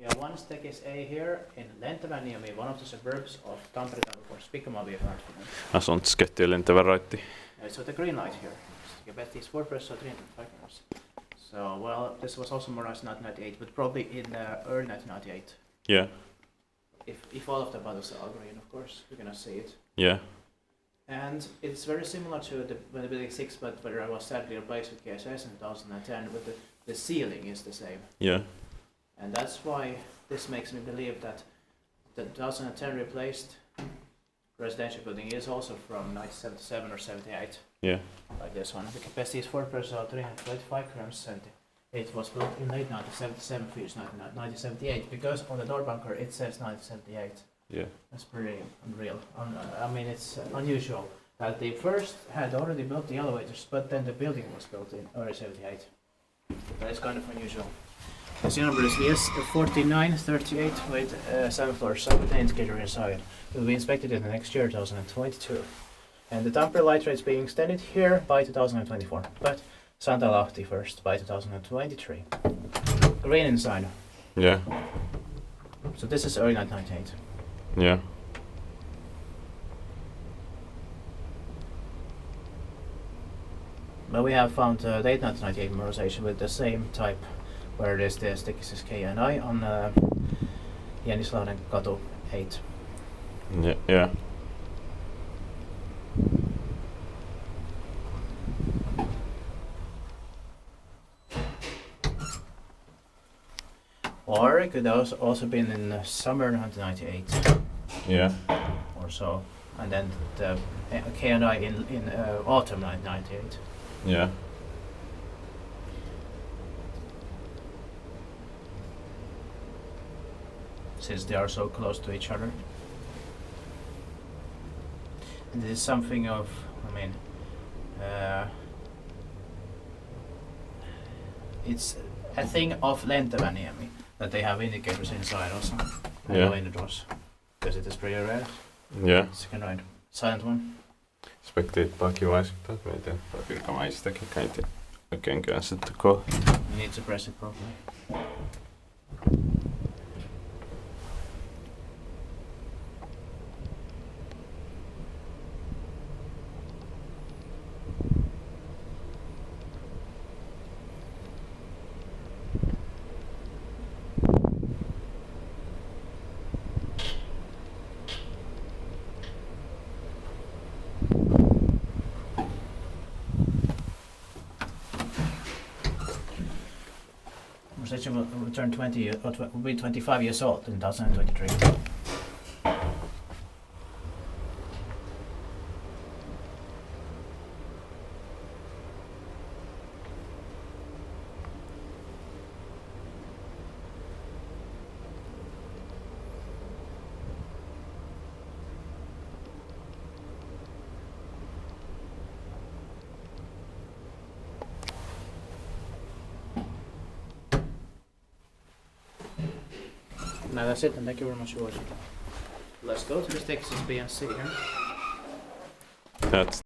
We have one stekis A here in Lentävänniemi, one of the suburbs of Tampere, Pikkumavi, Finland. Sånt sketty Lentävänniemi. So the green light here. You bet these 4 press or 3 cameras. So, well, this was also modernized in 1998, but probably in early 1998. Yeah. If all of the buttons are green, of course, you're gonna see it. Yeah. And it's very similar to the building 6, but where I was sadly replaced with KSS in 2010, but the ceiling is the same. Yeah. And that's why this makes me believe that the 2010 replaced residential building is also from 1977 or 78. Yeah. Like this one. The capacity is 4 personnel, 325 grams, and it was built in late 1977, finished 1978, because on the door bunker it says 1978. Yeah. That's pretty unreal. I mean, it's unusual that they first had already built the elevators, but then the building was built in early 78. That is kind of unusual. The serial number is VS4938 with 7 floors, so with the indicator inside. It will be inspected in the next year, 2022. And the Tampere light rates being extended here by 2024, but Santa Lahti first by 2023. Green inside. Yeah. So this is early 1998. Yeah. But we have found late 1998 modernization with the same type, where it is the stekis K and I on Jänislahden 8. Yeah. Yeah. Or it could also been in summer 1998. Yeah. Or so, and then the K and I in autumn 1998. Yeah. Since they are so close to each other. And this is something of, I mean, it's a thing of Lentävänniemi that they have indicators inside also. Yeah. In the doors. Because it is pretty rare. Yeah. Second ride. Silent one. Spekteet pakivaisuttaa meitä virkamaistakin käynti oikein käänsettekö. You need to press it properly. Station will turn 20, will be 25 years old in 2023. Now that's it, and thank you very much for watching. Let's go to the Texas BNC here. That's